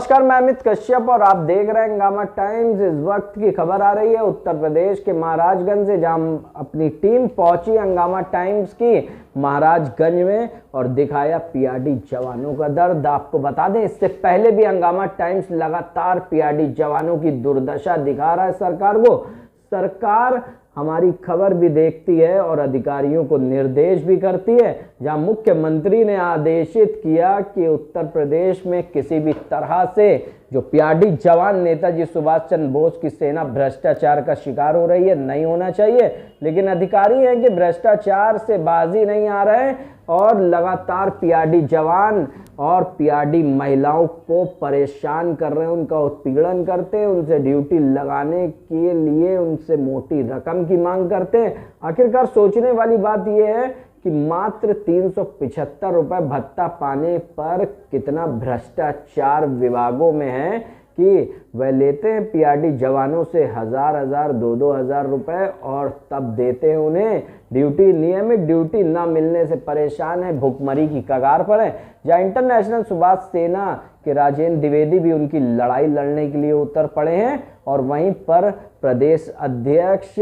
नमस्कार, मैं अमित कश्यप और आप देख रहे हैं हंगामा टाइम्स। इस वक्त की खबर आ रही है उत्तर प्रदेश के महाराजगंज से, जहां अपनी टीम पहुंची हंगामा टाइम्स की महाराजगंज में और दिखाया पीआरडी जवानों का दर्द। आपको बता दें, इससे पहले भी हंगामा टाइम्स लगातार पीआरडी जवानों की दुर्दशा दिखा रहा है सरकार को। सरकार हमारी खबर भी देखती है और अधिकारियों को निर्देश भी करती है। जहां मुख्यमंत्री ने आदेशित किया कि उत्तर प्रदेश में किसी भी तरह से जो पीआरडी जवान नेताजी सुभाष चंद्र बोस की सेना भ्रष्टाचार का शिकार हो रही है, नहीं होना चाहिए। लेकिन अधिकारी हैं कि भ्रष्टाचार से बाजी नहीं आ रहे और लगातार पीआरडी जवान और पीआरडी महिलाओं को परेशान कर रहे हैं, उनका उत्पीड़न करते हैं, उनसे ड्यूटी लगाने के लिए उनसे मोटी रकम की मांग करते हैं। आखिरकार सोचने वाली बात यह है कि मात्र 375 रुपए भत्ता पाने पर कितना भ्रष्टाचार विभागों में है कि वह लेते हैं पीआरडी जवानों से हजार 2,000 रुपए और तब देते हैं उन्हें ड्यूटी। नियमित ड्यूटी न मिलने से परेशान है, भुखमरी की कगार पर है। जहां इंटरनेशनल सुभाष सेना के राजेंद्र द्विवेदी भी उनकी लड़ाई लड़ने के लिए उतर पड़े हैं और वहीं पर प्रदेश अध्यक्ष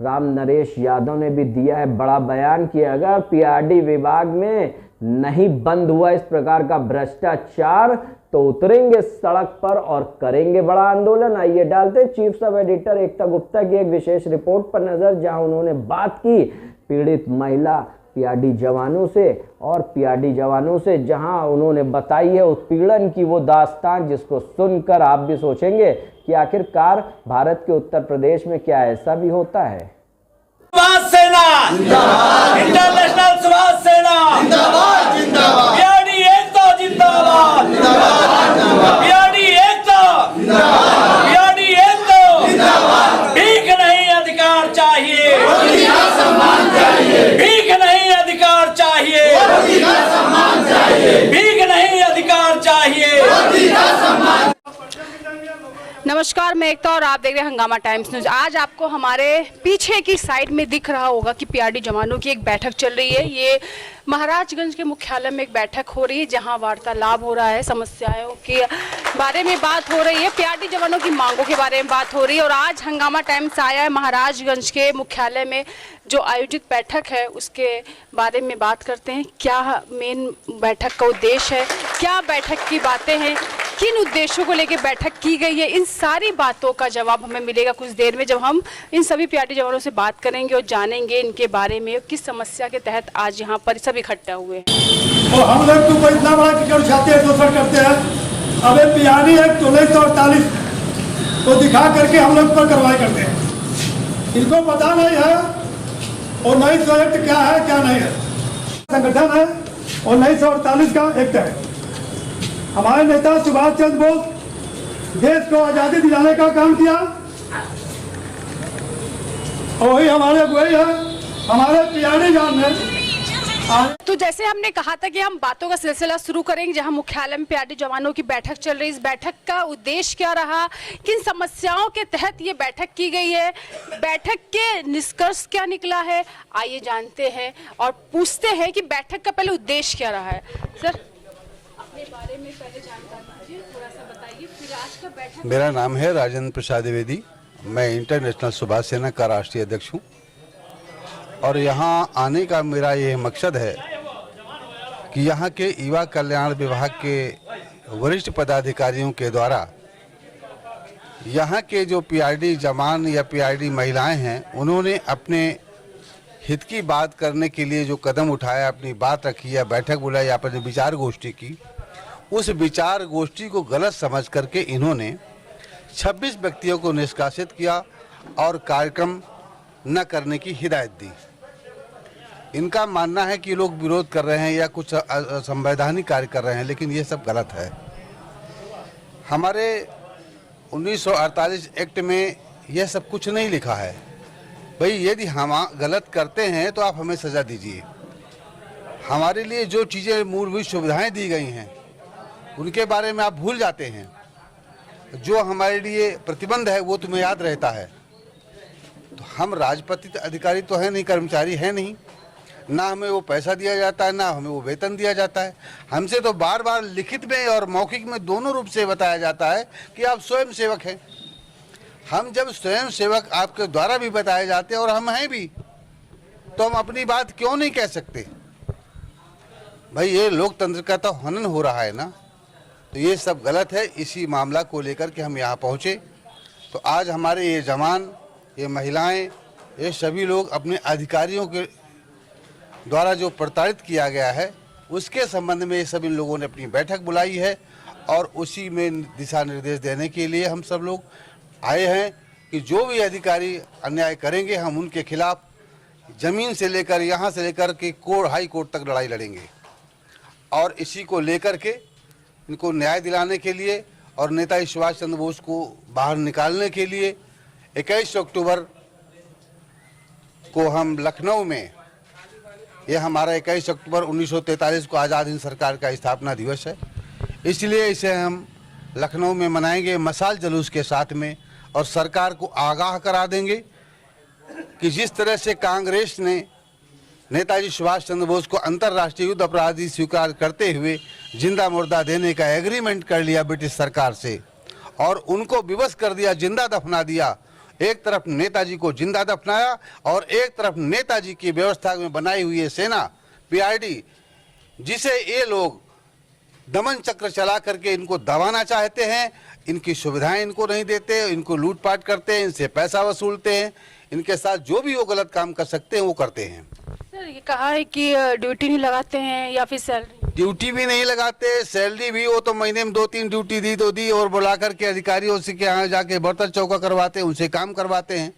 राम नरेश यादव ने भी दिया है बड़ा बयान कि अगर पीआरडी विभाग में नहीं बंद हुआ इस प्रकार का भ्रष्टाचार तो उतरेंगे सड़क पर और करेंगे बड़ा आंदोलन। आइए डालते चीफ सब एडिटर एकता गुप्ता की एक विशेष रिपोर्ट पर नजर, जहां उन्होंने बात की पीड़ित महिला पीआरडी जवानों से और पीआरडी जवानों से, जहां उन्होंने बताई है उत्पीड़न की वो दास्तान जिसको सुनकर आप भी सोचेंगे कि आखिरकार भारत के उत्तर प्रदेश में क्या ऐसा भी होता है। सुभाष सेना जिंदाबाद, इंटरनेशनल सुभाष सेना जिंदाबाद, जिंदाबाद, पीआरडी एकता जिंदाबाद, जिंदाबाद, पीआरडी एकता जिंदाबाद, पीआरडी एकता जिंदाबाद। भीख नहीं अधिकार चाहिए, सम्मान चाहिए, भीख नहीं अधिकार चाहिए, सम्मान चाहिए, भीख नहीं अधिकार चाहिए, सम्मान। नमस्कार, मैं एकता और आप देख रहे हैं हंगामा टाइम्स न्यूज। आज आपको हमारे पीछे की साइड में दिख रहा होगा कि पीआरडी जवानों की एक बैठक चल रही है। ये महाराजगंज के मुख्यालय में एक बैठक हो रही है जहां वार्तालाप हो रहा है, समस्याओं के बारे में बात हो रही है, पीआरडी जवानों की मांगों के बारे में बात हो रही है। और आज हंगामा टाइम्स आया है महाराजगंज के मुख्यालय में जो आयोजित बैठक है उसके बारे में बात करते हैं। क्या मेन बैठक का उद्देश्य है, क्या बैठक की बातें हैं, किन उद्देश्यों को लेकर बैठक की गई है, इन सारी बातों का जवाब हमें मिलेगा कुछ देर में जब हम इन सभी पीआरडी जवानों से बात करेंगे और जानेंगे इनके बारे में किस समस्या के तहत आज यहाँ पर सब इकट्ठा हुए हैं। और हम लोग तो इतना बड़ा टिकट उठाते हैं, दोसर करते हैं। अब पीआरडी एक्ट 1948 को दिखा करके हम लोग पर कार्रवाई करते हैं। इनको पता नहीं है 1900 एक्ट क्या है क्या नहीं है। संगठन है 1948 का एक्ट है। हमारे नेता सुभाष चंद्र बोस देश को आजादी दिलाने का काम किया और वही हमारे अगुवाई है हमारे पीआरडी जवान ने। तो जैसे हमने कहा था कि हम बातों का सिलसिला शुरू करेंगे जहां मुख्यालय में पीआरडी जवानों की बैठक चल रही है। इस बैठक का उद्देश्य क्या रहा, किन समस्याओं के तहत ये बैठक की गई है, बैठक के निष्कर्ष क्या निकला है, आइए जानते हैं और पूछते हैं कि बैठक का पहले उद्देश्य क्या रहा है। सर, अपने बारे में पहले जानकारी दीजिए, थोड़ा सा बताइए, फिर आज का बैठक। मेरा नाम है राजेंद्र प्रसाद द्विवेदी, मैं इंटरनेशनल सुभाष सेना का राष्ट्रीय अध्यक्ष हूँ और यहाँ आने का मेरा ये मकसद है कि यहाँ के युवा कल्याण विभाग के वरिष्ठ पदाधिकारियों के द्वारा यहाँ के जो पीआरडी जवान या पीआरडी महिलाएं हैं उन्होंने अपने हित की बात करने के लिए जो कदम उठाया, अपनी बात रखी या बैठक बुलाई, अपने विचार गोष्ठी की, उस विचार गोष्ठी को गलत समझ करके इन्होंने 26 व्यक्तियों को निष्कासित किया और कार्यक्रम न करने की हिदायत दी। इनका मानना है कि लोग विरोध कर रहे हैं या कुछ असंवैधानिक कार्य कर रहे हैं, लेकिन ये सब गलत है। हमारे 1948 एक्ट में यह सब कुछ नहीं लिखा है। भाई, यदि हम गलत करते हैं तो आप हमें सज़ा दीजिए। हमारे लिए जो चीज़ें मूलभूत सुविधाएं दी गई हैं उनके बारे में आप भूल जाते हैं। जो हमारे लिए प्रतिबंध है वो तुम्हें याद रहता है। तो हम राजपत्रित अधिकारी तो है नहीं, कर्मचारी है नहीं, ना हमें वो पैसा दिया जाता है, ना हमें वो वेतन दिया जाता है। हमसे तो बार बार लिखित में और मौखिक में दोनों रूप से बताया जाता है कि आप स्वयं सेवक हैं। हम जब स्वयं सेवक आपके द्वारा भी बताए जाते हैं और हम हैं भी, तो हम अपनी बात क्यों नहीं कह सकते? भाई ये लोकतंत्र का तो हनन हो रहा है ना, तो ये सब गलत है। इसी मामला को लेकर के हम यहाँ पहुँचे। तो आज हमारे ये जवान, ये महिलाएं, ये सभी लोग अपने अधिकारियों के द्वारा जो प्रताड़ित किया गया है उसके संबंध में सब इन लोगों ने अपनी बैठक बुलाई है और उसी में दिशा निर्देश देने के लिए हम सब लोग आए हैं कि जो भी अधिकारी अन्याय करेंगे हम उनके खिलाफ जमीन से लेकर यहाँ से लेकर के हाई कोर्ट तक लड़ाई लड़ेंगे। और इसी को लेकर के इनको न्याय दिलाने के लिए और नेताजी सुभाष चंद्र बोस को बाहर निकालने के लिए 21 अक्टूबर को हम लखनऊ में, यह हमारा 21 अक्टूबर 1943 को आज़ाद हिंद सरकार का स्थापना दिवस है, इसलिए इसे हम लखनऊ में मनाएंगे मशाल जुलूस के साथ में। और सरकार को आगाह करा देंगे कि जिस तरह से कांग्रेस ने नेताजी सुभाष चंद्र बोस को अंतर्राष्ट्रीय युद्ध अपराधी स्वीकार करते हुए जिंदा मुर्दा देने का एग्रीमेंट कर लिया ब्रिटिश सरकार से और उनको विवश कर दिया, जिंदा दफना दिया। एक तरफ नेताजी को जिंदा दफनाया और एक तरफ नेताजी की व्यवस्था में बनाई हुई है सेना पीआरडी, जिसे ये लोग दमन चक्र चला करके इनको दबाना चाहते हैं। इनकी सुविधाएं इनको नहीं देते, इनको लूटपाट करते हैं, इनसे पैसा वसूलते हैं, इनके साथ जो भी वो गलत काम कर सकते हैं वो करते हैं। सर ये कहा है कि ड्यूटी नहीं लगाते हैं या फिर सैलरी? ड्यूटी भी नहीं लगाते, सैलरी भी वो तो महीने में 2-3 ड्यूटी दी तो दी और बुला करके अधिकारियों से के यहाँ जाके बर्तन चौका करवाते हैं, उनसे काम करवाते हैं।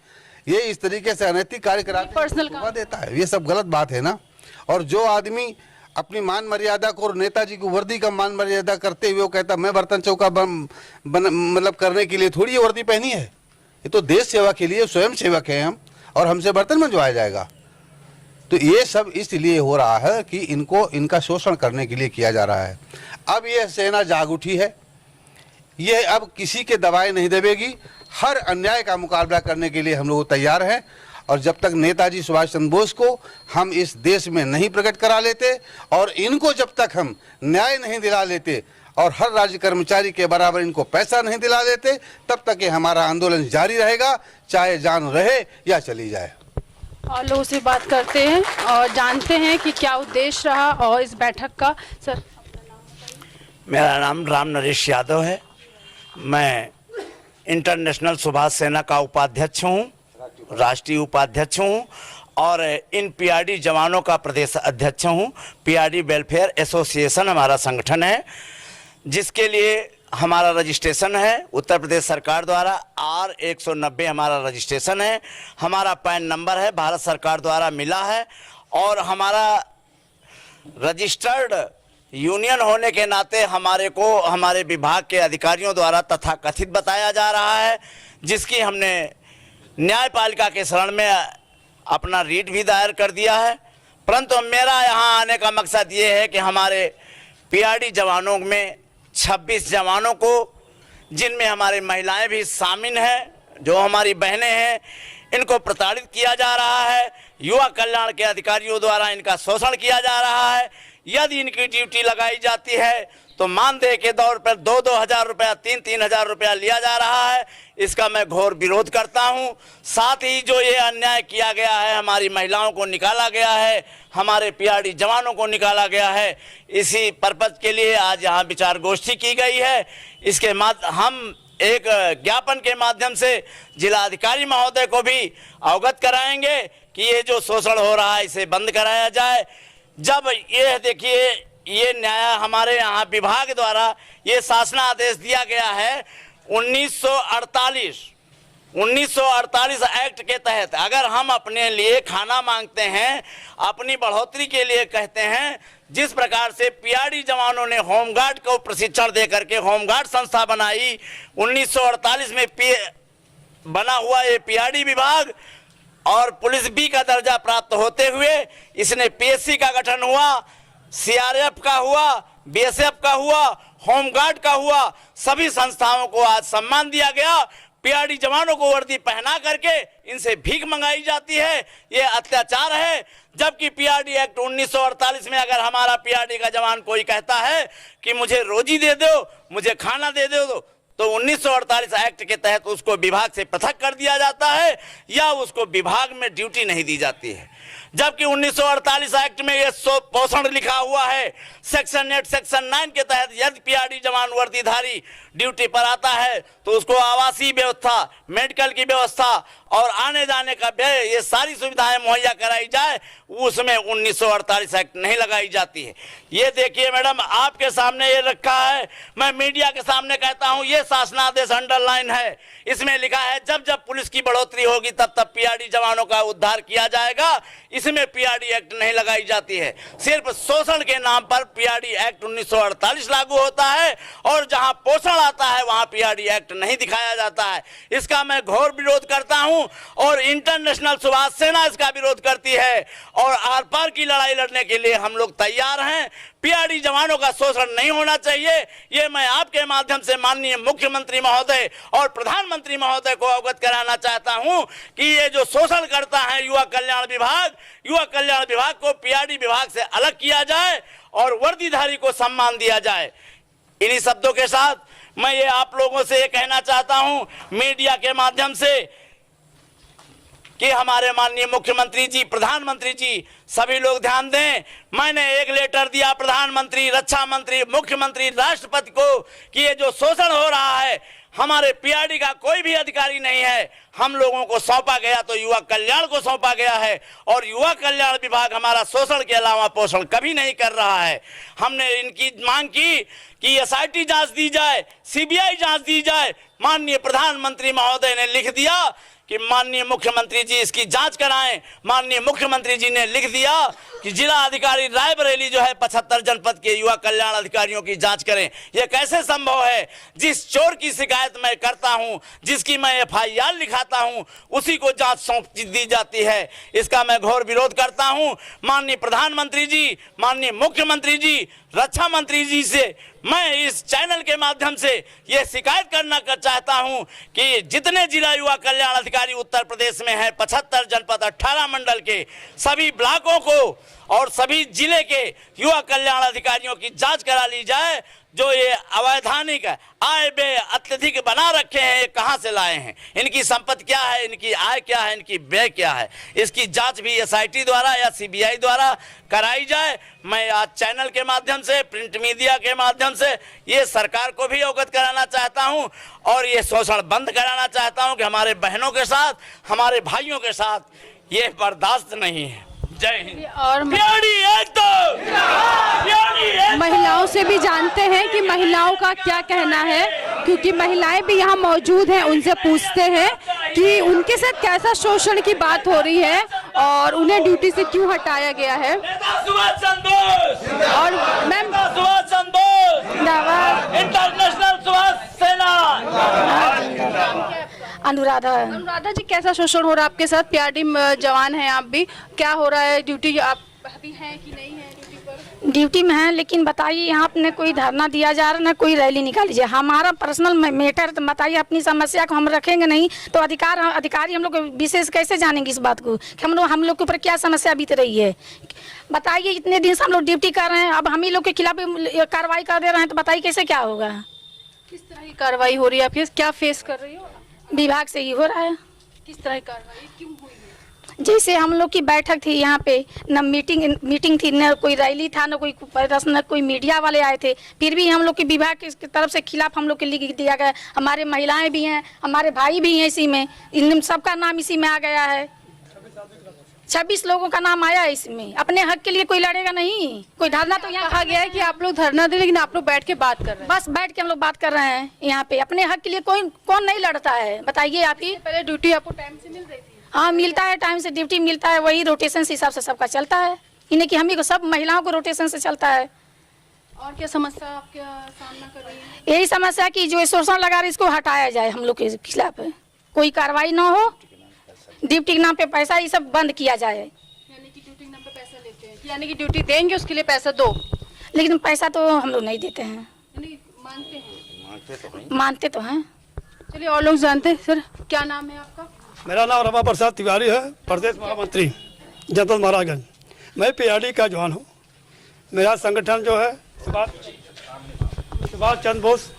ये इस तरीके से अनैतिक कार्य कराते पर्सनल काम देता है, ये सब गलत बात है ना। और जो आदमी अपनी मान मर्यादा को और नेताजी को वर्दी का मान मर्यादा करते हुए वो कहता मैं बर्तन चौका मतलब करने के लिए थोड़ी ये वर्दी पहनी है, ये तो देश सेवा के लिए स्वयं सेवक है हम, और हमसे बर्तन मंजवाया जाएगा। तो ये सब इसलिए हो रहा है कि इनको इनका शोषण करने के लिए किया जा रहा है। अब ये सेना जाग उठी है, ये अब किसी के दबाए नहीं दबेगी, हर अन्याय का मुकाबला करने के लिए हम लोग तैयार हैं। और जब तक नेताजी सुभाष चंद्र बोस को हम इस देश में नहीं प्रकट करा लेते और इनको जब तक हम न्याय नहीं दिला लेते और हर राज्य कर्मचारी के बराबर इनको पैसा नहीं दिला देते, तब तक ये हमारा आंदोलन जारी रहेगा, चाहे जान रहे या चली जाए। और लोगों से बात करते हैं और जानते हैं कि क्या उद्देश्य रहा और इस बैठक का। सर मेरा नाम राम नरेश यादव है, मैं इंटरनेशनल सुभाष सेना का उपाध्यक्ष हूँ, राष्ट्रीय उपाध्यक्ष हूँ और इन पीआरडी जवानों का प्रदेश अध्यक्ष हूँ। पीआरडी वेलफेयर एसोसिएशन हमारा संगठन है, जिसके लिए हमारा रजिस्ट्रेशन है उत्तर प्रदेश सरकार द्वारा। R190 हमारा रजिस्ट्रेशन है, हमारा पैन नंबर है, भारत सरकार द्वारा मिला है और हमारा रजिस्टर्ड यूनियन होने के नाते हमारे को हमारे विभाग के अधिकारियों द्वारा तथाकथित बताया जा रहा है, जिसकी हमने न्यायपालिका के शरण में अपना रीट भी दायर कर दिया है। परंतु मेरा यहाँ आने का मकसद ये है कि हमारे पीआरडी जवानों में 26 जवानों को, जिनमें हमारी महिलाएं भी शामिल हैं, जो हमारी बहनें हैं, इनको प्रताड़ित किया जा रहा है। युवा कल्याण के अधिकारियों द्वारा इनका शोषण किया जा रहा है। यदि इनकी ड्यूटी लगाई जाती है तो मानदेय के दौर पर 2-2 हज़ार रुपया, 3-3 हज़ार रुपया लिया जा रहा है। इसका मैं घोर विरोध करता हूं। साथ ही जो ये अन्याय किया गया है, हमारी महिलाओं को निकाला गया है, हमारे पीआरडी जवानों को निकाला गया है, इसी पर्पज के लिए आज यहाँ विचार गोष्ठी की गई है। इसके हम एक ज्ञापन के माध्यम से जिलाधिकारी महोदय को भी अवगत कराएंगे कि ये जो शोषण हो रहा है इसे बंद कराया जाए। जब ये देखिए ये न्याय हमारे यहाँ विभाग द्वारा ये शासनादेश दिया गया है 1948 एक्ट के तहत, अगर हम अपने लिए खाना मांगते हैं, अपनी बढ़ोतरी के लिए कहते हैं, जिस प्रकार से पीआरडी जवानों ने होमगार्ड को प्रशिक्षण दे करके होमगार्ड संस्था बनाई, 1948 में बना हुआ ये पीआरडी विभाग और पुलिस बी का दर्जा प्राप्त होते हुए इसने पीएससी का गठन हुआ, सीआरएफ का हुआ, बीएसएफ का हुआ, होमगार्ड का हुआ, सभी संस्थाओं को आज सम्मान दिया गया। पीआरडी जवानों को वर्दी पहना करके इनसे भीख मंगाई जाती है। ये अत्याचार है। जबकि पीआरडी एक्ट 1948 में अगर हमारा पीआरडी का जवान कोई कहता है कि मुझे रोजी दे दो, मुझे खाना दे दो, तो 1948 एक्ट के तहत उसको विभाग से पृथक कर दिया जाता है या उसको विभाग में ड्यूटी नहीं दी जाती है। जबकि 1948 एक्ट में ये पोषण लिखा हुआ है। सेक्शन 8 सेक्शन 9 के तहत यदि पीआरडी जवान वर्दीधारी ड्यूटी पर आता है तो उसको आवासीय व्यवस्था, मेडिकल की व्यवस्था और आने जाने का व्यय, ये सारी सुविधाएं मुहैया कराई जाए, उसमें 1948 एक्ट नहीं लगाई जाती है। ये देखिए मैडम, आपके सामने ये रखा है, मैं मीडिया के सामने कहता हूं, ये शासनादेश अंडरलाइन है। इसमें लिखा है जब जब पुलिस की बढ़ोतरी होगी तब तब पीआरडी जवानों का उद्धार किया जाएगा। इसमें पीआरडी एक्ट नहीं लगाई जाती है। सिर्फ शोषण के नाम पर पीआरडी एक्ट 1948 लागू होता है और जहां पोषण आता है वहां पीआरडी एक्ट नहीं दिखाया जाता है। इसका मैं घोर विरोध करता हूं और इंटरनेशनल सुभाष सेना इसका विरोध करती है और आर पार की लड़ाई लड़ने के लिए हम लोग तैयार हैं। पीआरडी जवानों का शोषण नहीं होना चाहिए। ये मैं आपके माध्यम से माननीय मुख्यमंत्री महोदय और प्रधानमंत्री महोदय को अवगत कराना चाहता हूं कि ये जो शोषण करता है युवा कल्याण विभाग को पीआरडी विभाग से अलग किया जाए और वर्दीधारी को सम्मान दिया जाए। इन्हीं शब्दों के साथ मैं ये आप लोगों से ये कहना चाहता हूं मीडिया के माध्यम से कि हमारे माननीय मुख्यमंत्री जी, प्रधानमंत्री जी, सभी लोग ध्यान दें। मैंने एक लेटर दिया प्रधानमंत्री, रक्षा मंत्री, मुख्यमंत्री, राष्ट्रपति को कि ये जो शोषण हो रहा है, हमारे पीआरडी का कोई भी अधिकारी नहीं है। हम लोगों को सौंपा गया तो युवा कल्याण को सौंपा गया है और युवा कल्याण विभाग हमारा शोषण के अलावा पोषण कभी नहीं कर रहा है। हमने इनकी मांग की कि एसआईटी जांच दी जाए, सीबीआई जांच दी जाए। माननीय प्रधानमंत्री महोदय ने लिख दिया कि माननीय मुख्यमंत्री जी इसकी जांच कराएं। माननीय मुख्यमंत्री जी ने लिख दिया कि जिला अधिकारी रायबरेली जो है 75 जनपद के युवा कल्याण अधिकारियों की जांच करें। यह कैसे संभव है? जिस चोर की शिकायत मैं करता हूं, जिसकी मैं एफआईआर लिखाता हूं, उसी को जांच सौंप दी जाती है। इसका मैं घोर विरोध करता हूं। माननीय प्रधानमंत्री जी, माननीय मुख्यमंत्री जी, रक्षा मंत्री जी से मैं इस चैनल के माध्यम से यह शिकायत करना चाहता हूं कि जितने जिला युवा कल्याण अधिकारी उत्तर प्रदेश में हैं, 75 जनपद 18 मंडल के सभी ब्लॉकों को और सभी जिले के युवा कल्याण अधिकारियों की जांच करा ली जाए। जो ये अवैधानिक आय व्यय अत्यधिक बना रखे हैं, ये कहां से लाए हैं, इनकी संपत्ति क्या है, इनकी आय क्या है, इनकी व्यय क्या है, इसकी जांच भी एसआईटी द्वारा या सीबीआई द्वारा कराई जाए। मैं आज चैनल के माध्यम से, प्रिंट मीडिया के माध्यम से ये सरकार को भी अवगत कराना चाहता हूं और ये शोषण बंद कराना चाहता हूं कि हमारे बहनों के साथ, हमारे भाइयों के साथ ये बर्दाश्त नहीं है। जय हिंद। और महिलाओं से भी जानते हैं कि महिलाओं का क्या कहना है, क्योंकि महिलाएं भी यहाँ मौजूद हैं। उनसे पूछते हैं कि उनके साथ कैसा शोषण की बात हो रही है और उन्हें ड्यूटी से क्यों हटाया गया है। और मैम इंटरनेशनल सुभाष सेना अनुराधा जी, कैसा शोषण हो रहा है आपके साथ? पीआरडी जवान हैं आप भी, क्या हो रहा है? ड्यूटी आप अभी हैं कि नहीं है ड्यूटी पर? ड्यूटी में है, लेकिन बताइए यहाँ पे कोई धरना दिया जा रहा है, ना कोई रैली निकाली जाए। हमारा पर्सनल मैटर बताइए, अपनी समस्या को हम रखेंगे नहीं तो अधिकारी हम लोग विशेष कैसे जानेंगे इस बात को कि हम लोग के ऊपर क्या समस्या बीत रही है। बताइए, इतने दिन से हम लोग ड्यूटी कर रहे हैं, अब हम ही लोग के खिलाफ कार्रवाई कर दे रहे हैं तो बताइए कैसे क्या होगा। किस तरह की कार्रवाई हो रही है? आप क्या फेस कर रही हो? विभाग से ही हो रहा है। किस तरह की कार्रवाई क्यों हुई है? जैसे हम लोग की बैठक थी यहाँ पे, न मीटिंग थी, न कोई रैली था, न कोई प्रदर्शन, न कोई मीडिया वाले आए थे, फिर भी हम लोग के विभाग की तरफ से खिलाफ हम लोग के लिख दिया गया। हमारे महिलाएं भी हैं, हमारे भाई भी हैं इसी में, इन सबका नाम इसी में आ गया है। 26 लोगों का नाम आया है इसमें। अपने हक के लिए कोई लड़ेगा नहीं, कोई धरना तो यहाँ कहा गया है कि आप लोग धरना दे, लेकिन आप लोग बैठ के बात कर रहे हैं। बस बैठ के हम लोग बात कर रहे हैं यहाँ पे। अपने हक के लिए कौन नहीं लड़ता है, बताइए आप ही। पहले ड्यूटी आपको टाइम से मिल रही थी? हाँ, मिलता है, टाइम से ड्यूटी मिलता है, वही रोटेशन से हिसाब से सबका चलता है। इन्हें कि हम ही को, सब महिलाओं को रोटेशन से चलता है। और क्या समस्या आपके सामना कर रही है? यही समस्या कि जो शोषण लगा रहे इसको हटाया जाए, हम लोग के खिलाफ कोई कार्रवाई ना हो, ड्यूटी के नाम पे पैसा ये सब बंद किया जाए। यानी कि ड्यूटी के नाम पे पैसा लेते हैं, यानी कि ड्यूटी देंगे उसके लिए पैसा दो, लेकिन पैसा तो हम लोग नहीं देते हैं। यानी मानते हैं? मानते तो हैं। चलिए और लोग जानते हैं। सर क्या नाम है आपका? मेरा नाम रमा प्रसाद तिवारी है, प्रदेश महामंत्री जनपद महाराजगंज। मैं पीआरडी का जवान हूँ। मेरा संगठन जो है सुभाष चंद्र बोस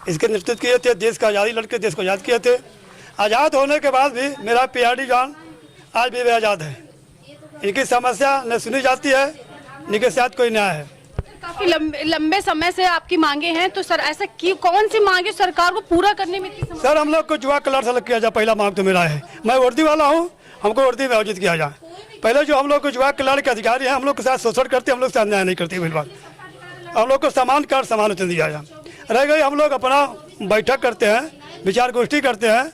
इसके नेतृत्व किए थे, देश का आज़ादी लड़के देश को आज़ाद किए थे। आज़ाद होने के बाद भी मेरा पीआरडी जवान आज भी वे आज़ाद है। इनकी समस्या न सुनी जाती है, इनके साथ कोई न्याय है। काफी लंबे समय से आपकी मांगे हैं, तो सर ऐसा कौन सी मांगे सरकार को पूरा करने में इतनी समस्या? सर हम लोग को जुआ कलर से अलग किया जाए, पहला मांग तो मेरा है। मैं वर्दी वाला हूँ, हमको वर्दी में आयोजित किया जाए। पहले जो हम लोग को जुआ कलर के अधिकारी हैं, हम लोग के साथ शोषण करते, हम लोग से अन्याय नहीं करते। बिल्कुल हम लोग को समान कर समान वेतन दिया जाए। रह गई हम लोग अपना बैठक करते हैं, विचार गोष्ठी करते हैं,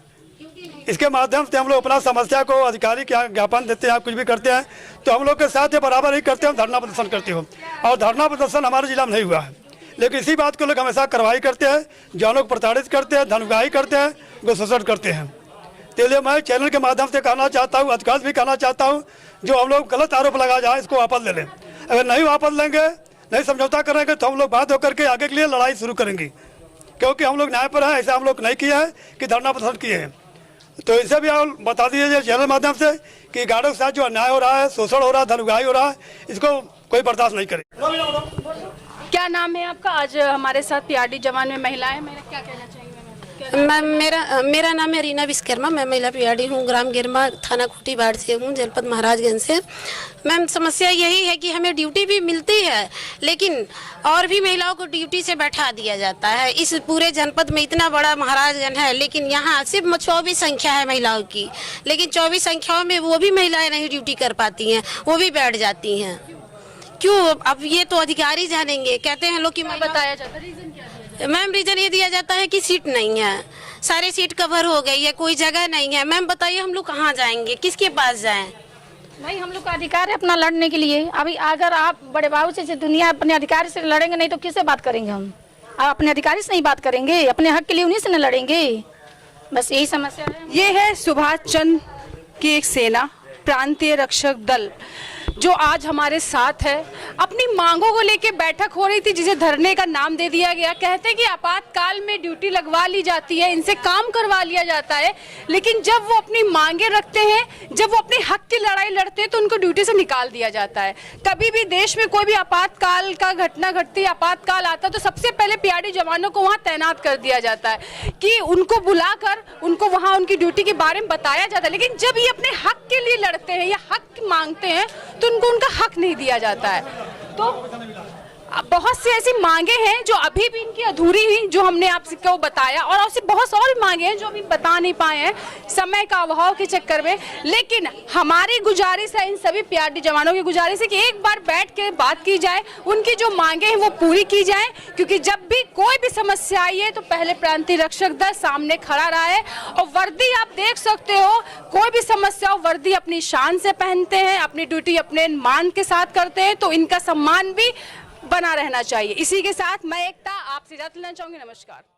इसके माध्यम से हम लोग अपना समस्या को अधिकारी के ज्ञापन देते हैं, कुछ भी करते हैं तो हम लोग के साथ ये बराबर ही करते हैं। धरना प्रदर्शन करते हो और धरना प्रदर्शन हमारे जिला में नहीं हुआ है, लेकिन इसी बात को लोग हमेशा कार्रवाई करते हैं, जानों को प्रताड़ित करते हैं, धनगाही करते हैं, उनको शोषण करते हैं। तो इसलिए मैं चैनल के माध्यम से कहना चाहता हूँ, अधिकारी भी कहना चाहता हूँ, जो हम लोग गलत आरोप लगा जाए इसको वापस ले लें। अगर नहीं वापस लेंगे, नहीं समझौता करेंगे तो हम लोग बात होकर के आगे के लिए लड़ाई शुरू करेंगे, क्योंकि हम लोग न्याय पर हैं। ऐसा हम लोग नहीं किया है कि धरना प्रदर्शन किए हैं। तो इसे भी आप बता दीजिए चैनल माध्यम से कि गाड़ों के साथ जो अन्याय हो रहा है, शोषण हो रहा है, धनगाही हो रहा है, इसको कोई बर्दाश्त नहीं करे। क्या नाम है आपका? आज हमारे साथ पीआरडी जवान में महिलाएं, क्या कहना चाहिए? मैम मेरा नाम है रीना विश्वकर्मा। मैं महिला पीआरडी हूँ, ग्राम गिरमा, थाना खूंटी बाढ़ से हूँ, जनपद महाराजगंज से। मैम समस्या यही है कि हमें ड्यूटी भी मिलती है, लेकिन और भी महिलाओं को ड्यूटी से बैठा दिया जाता है। इस पूरे जनपद में इतना बड़ा महाराजगंज है, लेकिन यहाँ सिर्फ 24 संख्या है महिलाओं की, लेकिन 24 संख्याओं में वो भी महिलाएं नहीं ड्यूटी कर पाती हैं, वो भी बैठ जाती हैं। क्यों? अब ये तो अधिकारी जानेंगे। कहते हैं लोग कि बताया जाता है मैम रीजन ये दिया जाता है कि सीट नहीं है, सारे सीट कवर हो गई है, कोई जगह नहीं है। मैम बताइए हम लोग कहाँ जाएंगे, किसके पास जाएं? भाई हम लोग का अधिकार है अपना लड़ने के लिए। अभी अगर आप बड़े बाबू से दुनिया अपने अधिकारी से लड़ेंगे नहीं तो किससे बात करेंगे हम? आप अपने अधिकारी से नहीं बात करेंगे, अपने हक के लिए उन्हीं से न लड़ेंगे। बस यही समस्या है। ये है सुभाष चंद्र की एक सेना, प्रांतीय रक्षक दल, जो आज हमारे साथ है। अपनी मांगों को लेकर बैठक हो रही थी, जिसे धरने का नाम दे दिया गया। कहते हैं कि आपातकाल में ड्यूटी लगवा ली जाती है, इनसे काम करवा लिया जाता है, लेकिन जब वो अपनी मांगे रखते हैं, जब वो अपने हक की लड़ाई लड़ते हैं, तो उनको ड्यूटी से निकाल दिया जाता है। कभी भी देश में कोई भी आपातकाल का घटना घटती, आपातकाल आता, तो सबसे पहले पीआरडी जवानों को वहाँ तैनात कर दिया जाता है कि उनको बुलाकर उनको वहाँ उनकी ड्यूटी के बारे में बताया जाता है। लेकिन जब ये अपने हक के लिए लड़ते हैं या हक मांगते हैं, तो उनको उनका हक नहीं दिया जाता है। तो बहुत सी ऐसी मांगे हैं जो अभी भी इनकी अधूरी हुई, जो हमने आपको बताया, और ऐसी बहुत और मांगे हैं जो अभी बता नहीं पाए हैं समय का अभाव के चक्कर में। लेकिन हमारी गुजारिश है, इन सभी पीआरडी जवानों की गुजारिश है कि एक बार बैठ के बात की जाए, उनकी जो मांगे हैं वो पूरी की जाए, क्योंकि जब भी कोई भी समस्या आई है तो पहले प्रांतीय रक्षक दल सामने खड़ा रहा है। और वर्दी आप देख सकते हो, कोई भी समस्या हो, वर्दी अपनी शान से पहनते हैं, अपनी ड्यूटी अपने मान के साथ करते हैं, तो इनका सम्मान भी बना रहना चाहिए। इसी के साथ मैं एकता आपसे इजाजत लेना चाहूंगी। नमस्कार।